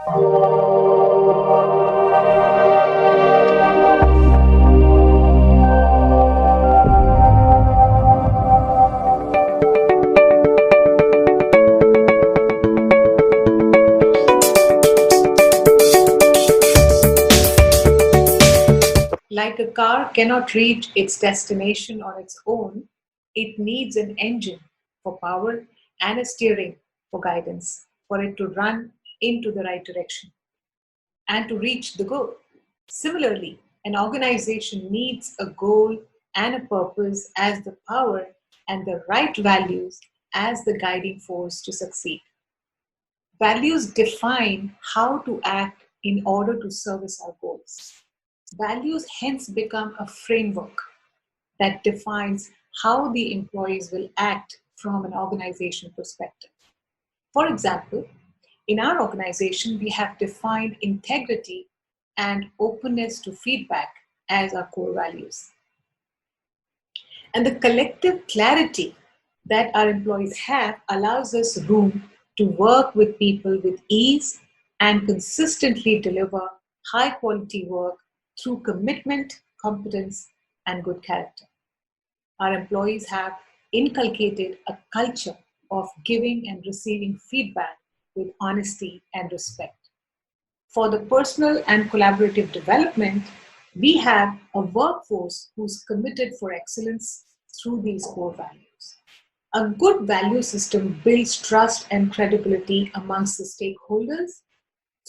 Like a car cannot reach its destination on its own, it needs an engine for power and a steering for guidance for it to run into the right direction and to reach the goal. Similarly, an organization needs a goal and a purpose as the power and the right values as the guiding force to succeed. Values define how to act in order to service our goals. Values hence become a framework that defines how the employees will act from an organization perspective. For example, in our organization, we have defined integrity and openness to feedback as our core values. And the collective clarity that our employees have allows us room to work with people with ease and consistently deliver high quality work through commitment, competence, and good character. Our employees have inculcated a culture of giving and receiving feedback with honesty and respect. For the personal and collaborative development, we have a workforce who's committed for excellence through these core values. A good value system builds trust and credibility amongst the stakeholders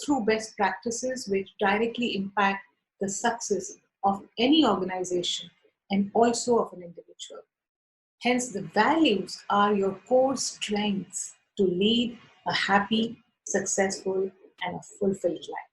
through best practices which directly impact the success of any organization and also of an individual. Hence, the values are your core strengths to lead a happy, successful, and a fulfilled life.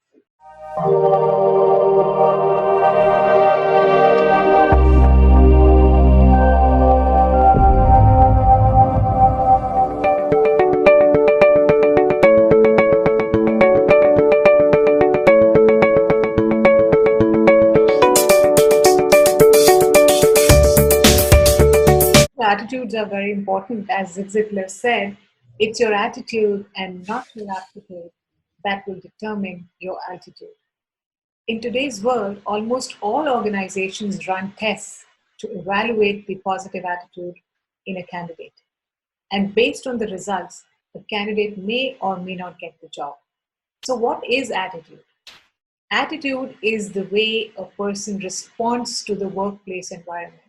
Attitudes are very important. As Zig Ziglar said, it's your attitude and not your aptitude that will determine your altitude. In today's world, almost all organizations run tests to evaluate the positive attitude in a candidate. And based on the results, the candidate may or may not get the job. So, what is attitude? Attitude is the way a person responds to the workplace environment,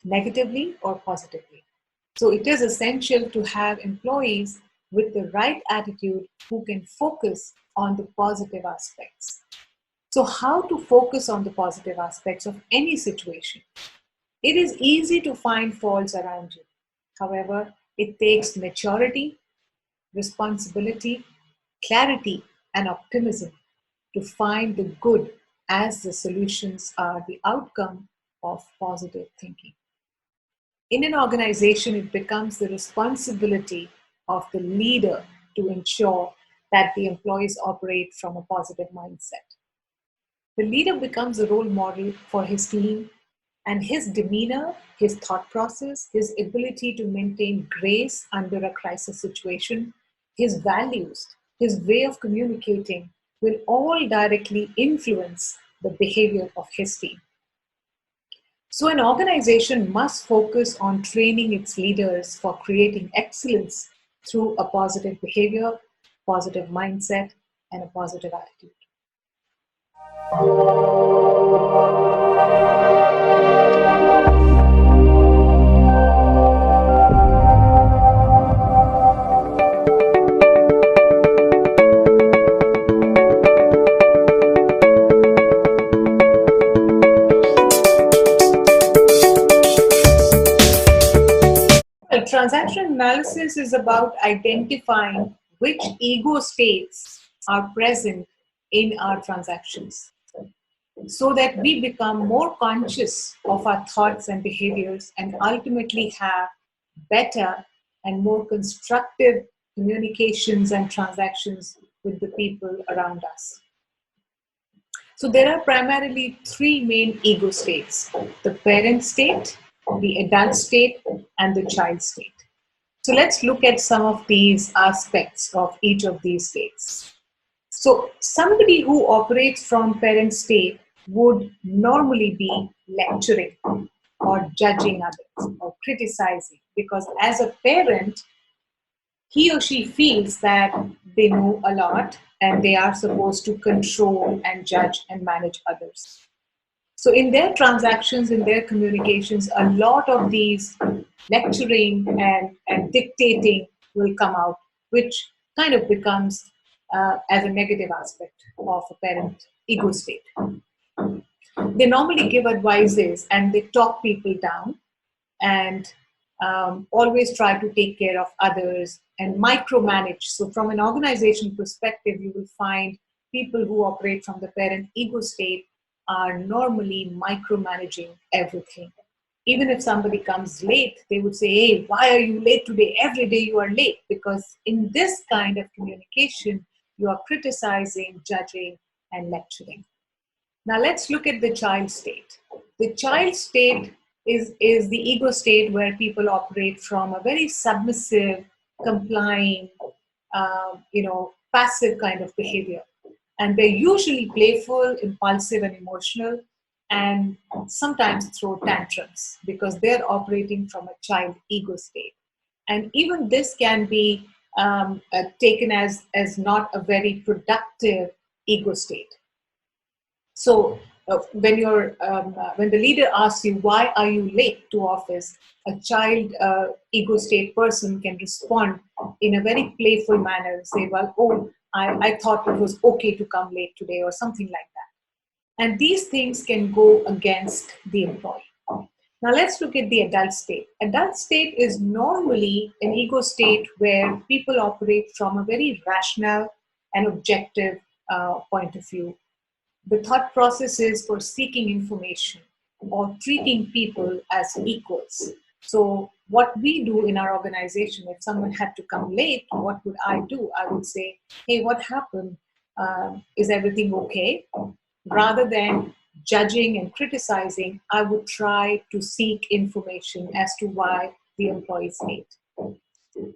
negatively or positively. So it is essential to have employees with the right attitude who can focus on the positive aspects. So how to focus on the positive aspects of any situation? It is easy to find faults around you. However, it takes maturity, responsibility, clarity, and optimism to find the good as the solutions are the outcome of positive thinking. In an organization, it becomes the responsibility of the leader to ensure that the employees operate from a positive mindset. The leader becomes a role model for his team, and his demeanor, his thought process, his ability to maintain grace under a crisis situation, his values, his way of communicating will all directly influence the behavior of his team. So an organization must focus on training its leaders for creating excellence through a positive behavior, positive mindset, and a positive attitude. Transaction analysis is about identifying which ego states are present in our transactions so that we become more conscious of our thoughts and behaviors and ultimately have better and more constructive communications and transactions with the people around us. So there are primarily three main ego states: the parent state, the adult state, and the child state. So let's look at some of these aspects of each of these states. So somebody who operates from parent state would normally be lecturing or judging others or criticizing, because as a parent, he or she feels that they know a lot and they are supposed to control and judge and manage others. So in their transactions, in their communications, a lot of these lecturing and dictating will come out, which kind of becomes as a negative aspect of a parent ego state. They normally give advices and they talk people down and always try to take care of others and micromanage. So from an organization perspective, you will find people who operate from the parent ego state are normally micromanaging everything. Even if somebody comes late, they would say, hey, why are you late today? Every day you are late. Because in this kind of communication, you are criticizing, judging, and lecturing. Now let's look at the child state. The child state is the ego state where people operate from a very submissive, complying, passive kind of behavior. And they're usually playful, impulsive, and emotional, and sometimes throw tantrums because they're operating from a child ego state. And even this can be taken as not a very productive ego state. So when the leader asks you, why are you late to office, a child ego state person can respond in a very playful manner and say, well, oh, I thought it was okay to come late today, or something like that. And these things can go against the employee. Now let's look at the adult state. Adult state is normally an ego state where people operate from a very rational and objective point of view. The thought process is for seeking information or treating people as equals. So what we do in our organization, if someone had to come late, what would I do? I would say, hey, what happened? Is everything okay? Rather than judging and criticizing, I would try to seek information as to why the employee is late.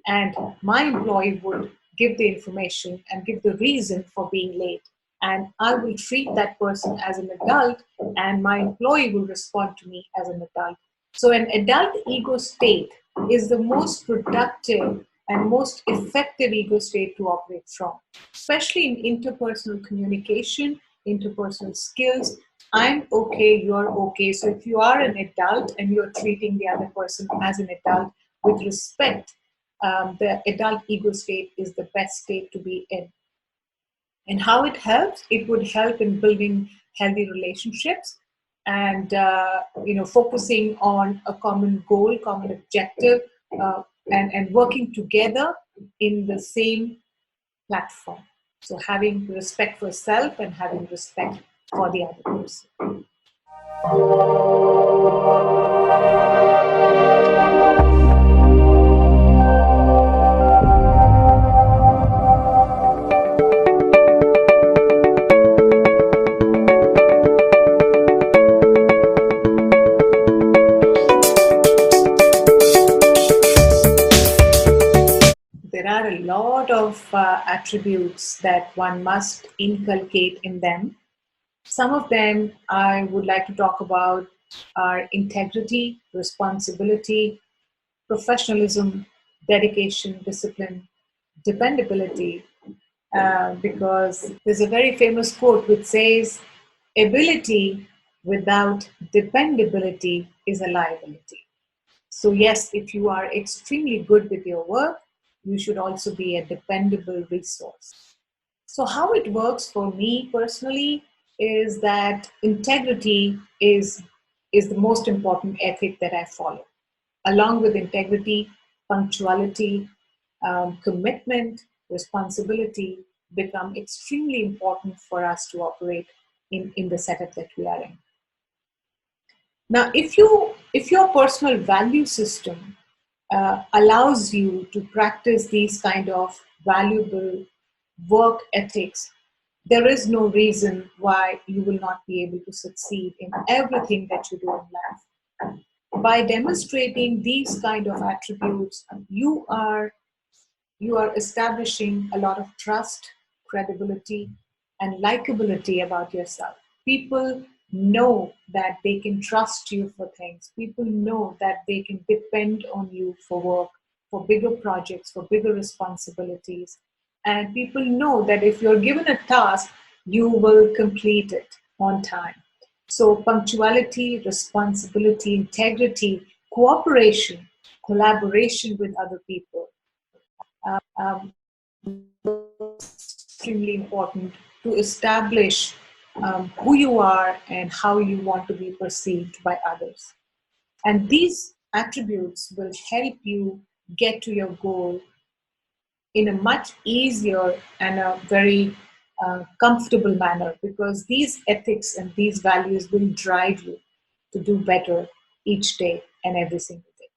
And my employee would give the information and give the reason for being late. And I will treat that person as an adult, and my employee will respond to me as an adult. So an adult ego state is the most productive and most effective ego state to operate from, especially in interpersonal communication, interpersonal skills. I'm okay, you're okay. So if you are an adult and you're treating the other person as an adult with respect, the adult ego state is the best state to be in. And how it helps? It would help in building healthy relationships and focusing on a common goal, common objective, and working together in the same platform. So having respect for self and having respect for the other person. There are a lot of attributes that one must inculcate in them. Some of them I would like to talk about are integrity, responsibility, professionalism, dedication, discipline, dependability, because there's a very famous quote which says, ability without dependability is a liability. So yes, if you are extremely good with your work, you should also be a dependable resource. So how it works for me personally is that integrity is the most important ethic that I follow. Along with integrity, punctuality, commitment, responsibility become extremely important for us to operate in the setup that we are in. Now, if your personal value system allows you to practice these kind of valuable work ethics, there is no reason why you will not be able to succeed in everything that you do in life. By demonstrating these kind of attributes, you are establishing a lot of trust, credibility, and likability about yourself. People know that they can trust you for things. People know that they can depend on you for work, for bigger projects, for bigger responsibilities. And people know that if you're given a task, you will complete it on time. So, punctuality, responsibility, integrity, cooperation, collaboration with other people, um, extremely important to establish who you are and how you want to be perceived by others. And these attributes will help you get to your goal in a much easier and a very comfortable manner, because these ethics and these values will drive you to do better each day and every single day.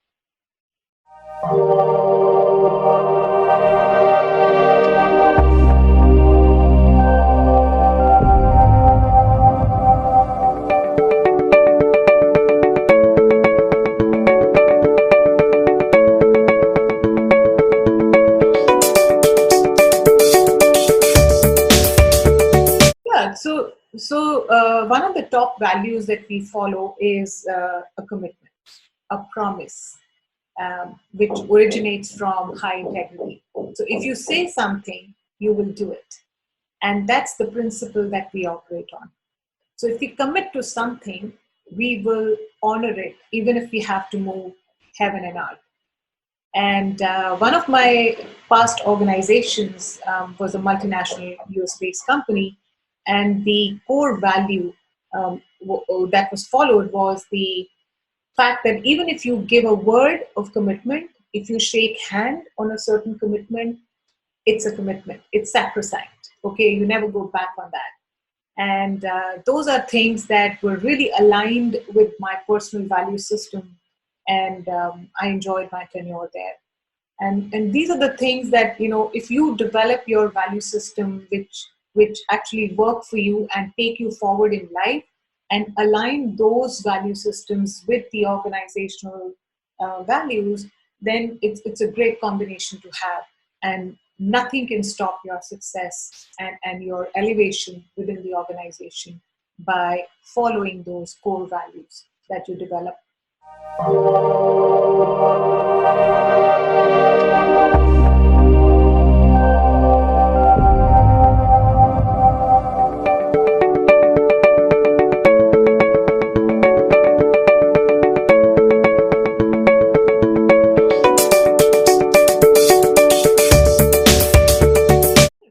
Yeah, so one of the top values that we follow is a commitment, a promise, which originates from high integrity. So if you say something, you will do it. And that's the principle that we operate on. So if we commit to something, we will honor it, even if we have to move heaven and earth. And one of my past organizations was a multinational US-based company, and the core value that was followed was the fact that even if you give a word of commitment, if you shake hand on a certain commitment, it's a commitment. It's sacrosanct. Okay, you never go back on that. And those are things that were really aligned with my personal value system, and I enjoyed my tenure there. And these are the things that, if you develop your value system, which actually work for you and take you forward in life, and align those value systems with the organizational values, then it's a great combination to have. And nothing can stop your success and your elevation within the organization by following those core values that you develop.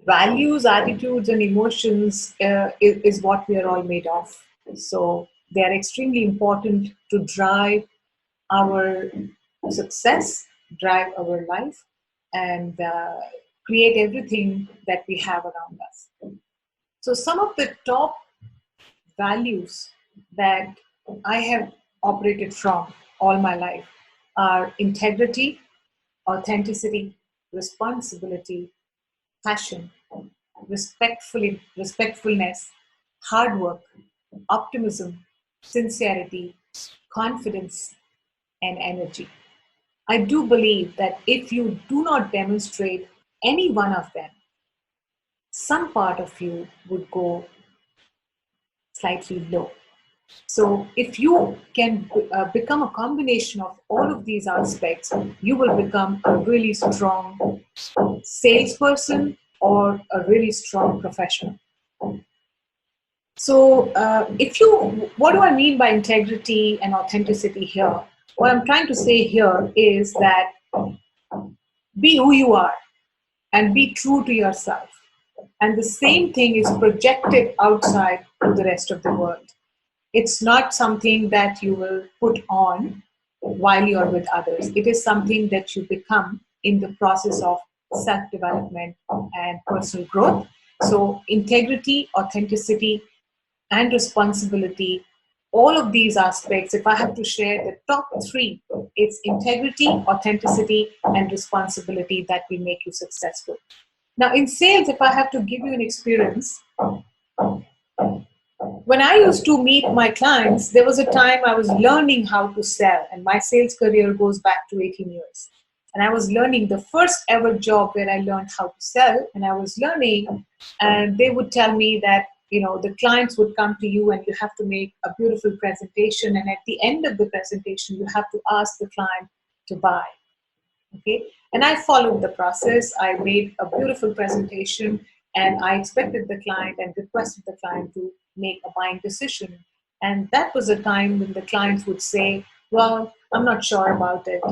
Values, attitudes, and emotions is what we are all made of. So they are extremely important to drive our success, drive our life, and create everything that we have around us. So some of the top values that I have operated from all my life are integrity, authenticity, responsibility, passion, respectfulness, hard work, optimism, sincerity, confidence, and energy. I do believe that if you do not demonstrate any one of them, some part of you would go slightly low. So if you can become a combination of all of these aspects, you will become a really strong salesperson or a really strong professional. So what do I mean by integrity and authenticity here? What I'm trying to say here is that be who you are and be true to yourself. And the same thing is projected outside to the rest of the world. It's not something that you will put on while you're with others. It is something that you become in the process of self-development and personal growth. So integrity, authenticity, and responsibility, all of these aspects, if I have to share the top three, it's integrity, authenticity, and responsibility that will make you successful. Now, in sales, if I have to give you an experience, when I used to meet my clients, there was a time I was learning how to sell, and my sales career goes back to 18 years. And I was learning the first ever job where I learned how to sell. And I was learning, and they would tell me that, the clients would come to you and you have to make a beautiful presentation. And at the end of the presentation, you have to ask the client to buy. Okay. And I followed the process. I made a beautiful presentation, and I expected the client and requested the client to make a buying decision. And that was a time when the clients would say, well, I'm not sure about it.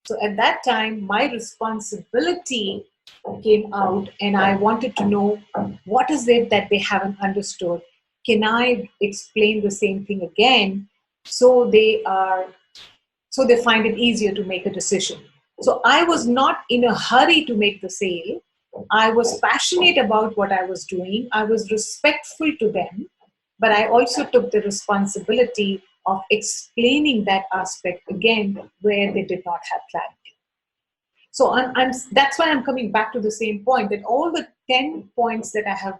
So at that time, my responsibility came out, and I wanted to know, what is it that they haven't understood? Can I explain the same thing again so they find it easier to make a decision? So I was not in a hurry to make the sale. I was passionate about what I was doing. I was respectful to them, but I also took the responsibility of explaining that aspect again where they did not have clarity. So that's why I'm coming back to the same point, that all the 10 points that I have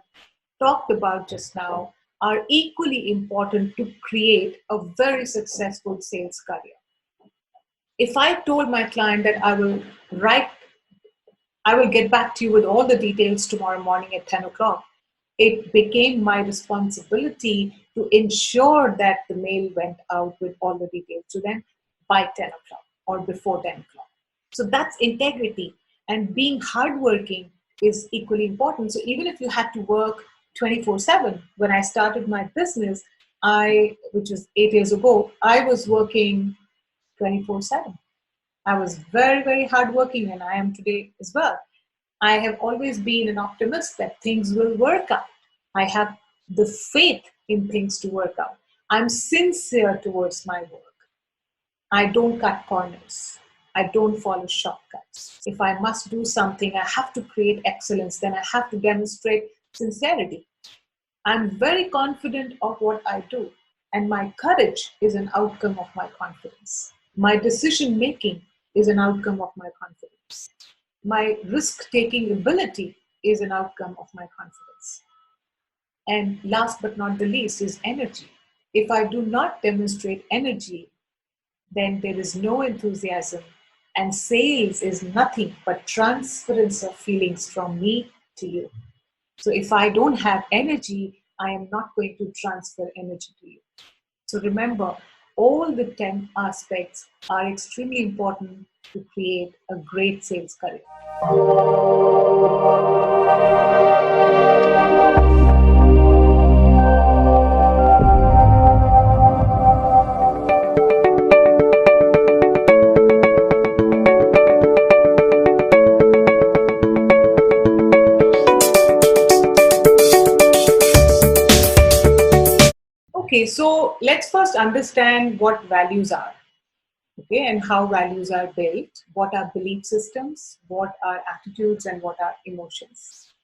talked about just now are equally important to create a very successful sales career. If I told my client that I will get back to you with all the details tomorrow morning at 10 o'clock, it became my responsibility to ensure that the mail went out with all the details to them by 10 o'clock or before 10 o'clock. So that's integrity. And being hardworking is equally important. So even if you had to work 24/7, when I started my business, which was 8 years ago, I was working 24/7. I was very, very hardworking, and I am today as well. I have always been an optimist that things will work out. I have the faith in things to work out. I'm sincere towards my work. I don't cut corners. I don't follow shortcuts. If I must do something, I have to create excellence, then I have to demonstrate sincerity. I'm very confident of what I do, and my courage is an outcome of my confidence. My decision making is an outcome of my confidence. My risk-taking ability is an outcome of my confidence. And last but not the least is energy. If I do not demonstrate energy, then there is no enthusiasm, and sales is nothing but transference of feelings from me to you. So if I don't have energy, I am not going to transfer energy to you. So remember, all the 10 aspects are extremely important to create a great sales career. Okay, so let's first understand what values are. Okay, and how values are built, what are belief systems, what are attitudes, and what are emotions.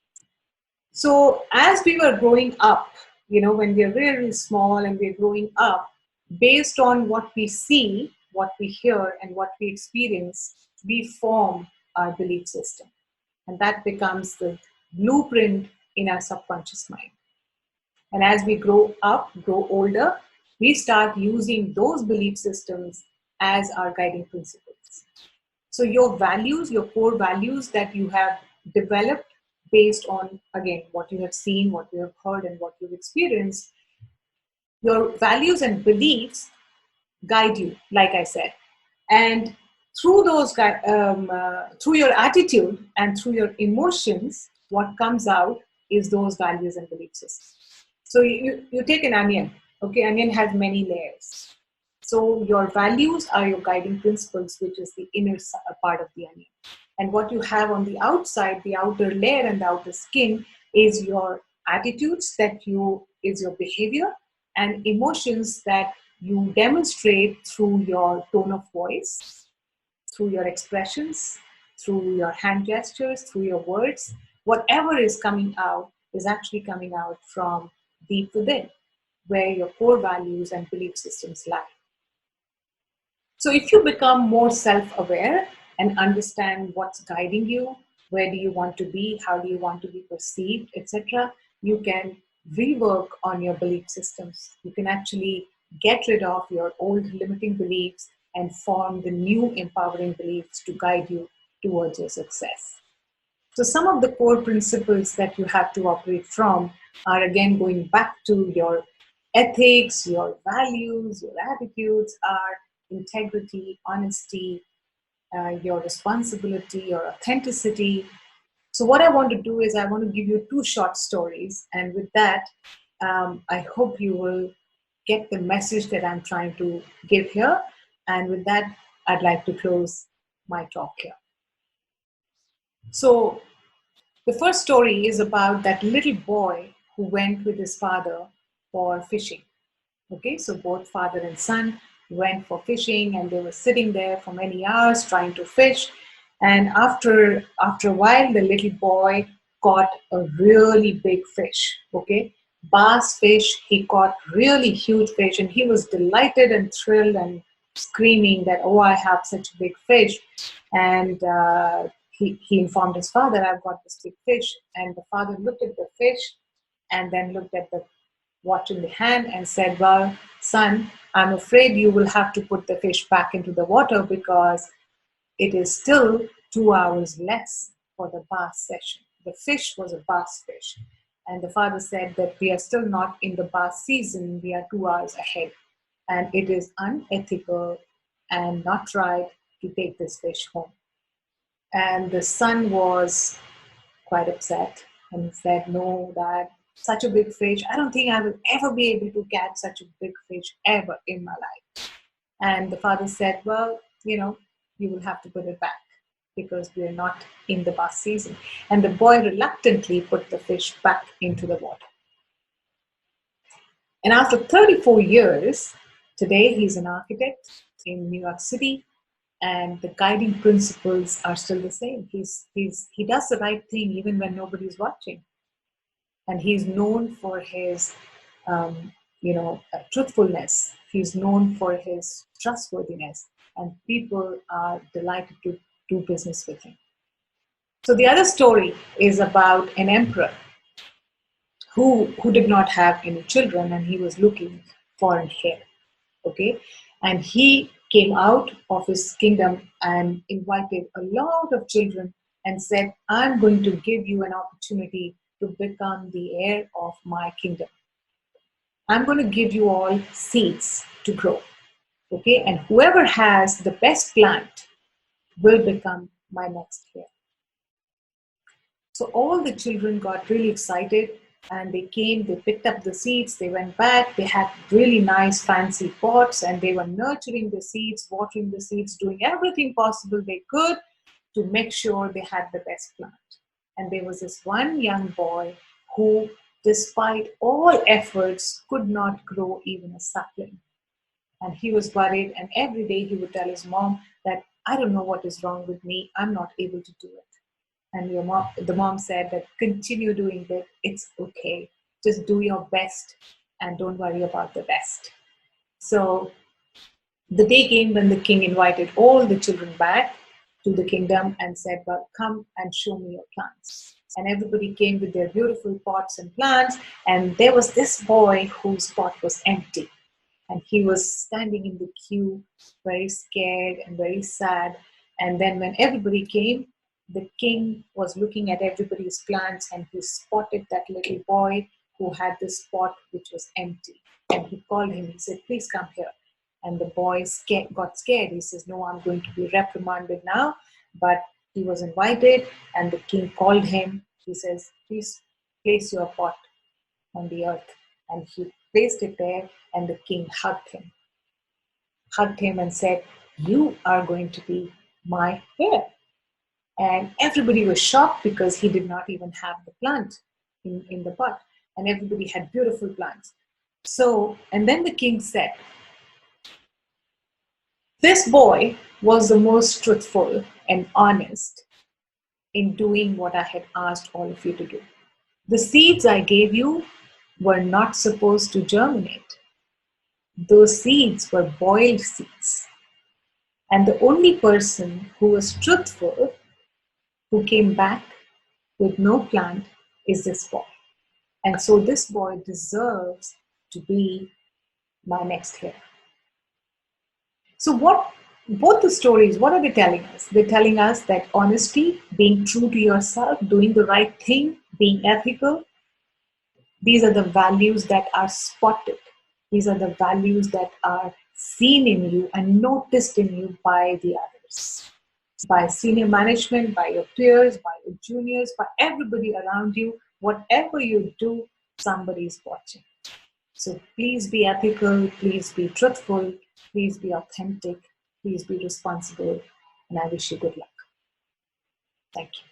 So as we were growing up, when we're really small and we're growing up, based on what we see, what we hear, and what we experience, we form our belief system. And that becomes the blueprint in our subconscious mind. And as we grow up, grow older, we start using those belief systems as our guiding principles. So your values, your core values that you have developed based on, again, what you have seen, what you have heard, and what you've experienced, your values and beliefs guide you, like I said. And through those, through your attitude and through your emotions, what comes out is those values and belief systems. So you take an onion. Okay, onion has many layers. So your values are your guiding principles, which is the inner part of the onion. And what you have on the outside, the outer layer and the outer skin, is your attitudes, is your behavior, and emotions that you demonstrate through your tone of voice, through your expressions, through your hand gestures, through your words. Whatever is coming out is actually coming out from deep within, where your core values and belief systems lie. So if you become more self-aware and understand what's guiding you, where do you want to be, how do you want to be perceived, etc., you can rework on your belief systems. You can actually get rid of your old limiting beliefs and form the new empowering beliefs to guide you towards your success. So some of the core principles that you have to operate from are again going back to your ethics, your values, your attitudes are integrity, honesty, your responsibility, your authenticity. So what I want to do is I want to give you two short stories. And with that, I hope you will get the message that I'm trying to give here. And with that, I'd like to close my talk here. So the first story is about that little boy who went with his father for fishing. Okay, so both father and son went for fishing, and they were sitting there for many hours trying to fish. And after a while, the little boy caught a really big fish. Okay, bass fish. He caught really huge fish, and he was delighted and thrilled and screaming that, "Oh, I have such a big fish!" And he informed his father, "I've got this big fish." And the father looked at the fish and then looked at the watch in the hand and said, "Well, son, I'm afraid you will have to put the fish back into the water because it is still 2 hours less for the bass session." The fish was a bass fish. And the father said that we are still not in the bass season, we are 2 hours ahead. And it is unethical and not right to take this fish home. And the son was quite upset and he said, "No, Dad, such a big fish. I don't think I will ever be able to catch such a big fish ever in my life." And the father said, "Well, you will have to put it back because we are not in the bass season." And the boy reluctantly put the fish back into the water. And after 34 years, today he's an architect in New York City, and the guiding principles are still the same. He does the right thing even when nobody's watching. And he's known for his, truthfulness. He's known for his trustworthiness, and people are delighted to do business with him. So the other story is about an emperor who did not have any children, and he was looking for an heir. Okay, and he came out of his kingdom and invited a lot of children and said, "I'm going to give you an opportunity to become the heir of my kingdom. I'm going to give you all seeds to grow. Okay, and whoever has the best plant will become my next heir." So all the children got really excited, and they came, they picked up the seeds, they went back, they had really nice fancy pots, and they were nurturing the seeds, watering the seeds, doing everything possible they could to make sure they had the best plant. And there was this one young boy who, despite all efforts, could not grow even a sapling. And he was worried, and every day he would tell his mom that, "I don't know what is wrong with me, I'm not able to do it." And the mom said that, "Continue doing it, it's okay. Just do your best and don't worry about the best." So the day came when the king invited all the children back to the kingdom and said, "Well, come and show me your plants." And everybody came with their beautiful pots and plants, and there was this boy whose pot was empty. And he was standing in the queue, very scared and very sad. And then when everybody came, the king was looking at everybody's plants, and he spotted that little boy who had this pot which was empty. And he called him, he said, "Please come here." And the boy got scared. He says, "No, I'm going to be reprimanded now." But he was invited, and the king called him. He says, "Please place your pot on the earth." And he placed it there, and the king hugged him and said, "You are going to be my heir." And everybody was shocked because he did not even have the plant in the pot. And everybody had beautiful plants. So, and then the king said, "This boy was the most truthful and honest in doing what I had asked all of you to do. The seeds I gave you were not supposed to germinate. Those seeds were boiled seeds. And the only person who was truthful, who came back with no plant, is this boy. And so this boy deserves to be my next heir." So what both the stories, what are they telling us? They're telling us that honesty, being true to yourself, doing the right thing, being ethical, these are the values that are spotted. These are the values that are seen in you and noticed in you by the others, by senior management, by your peers, by your juniors, by everybody around you. Whatever you do, somebody is watching. So please be ethical, please be truthful, please be authentic, please be responsible, and I wish you good luck. Thank you.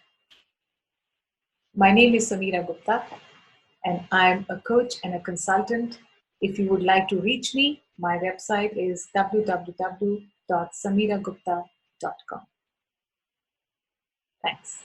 My name is Samira Gupta, and I'm a coach and a consultant. If you would like to reach me, my website is www.samiragupta.com. Thanks.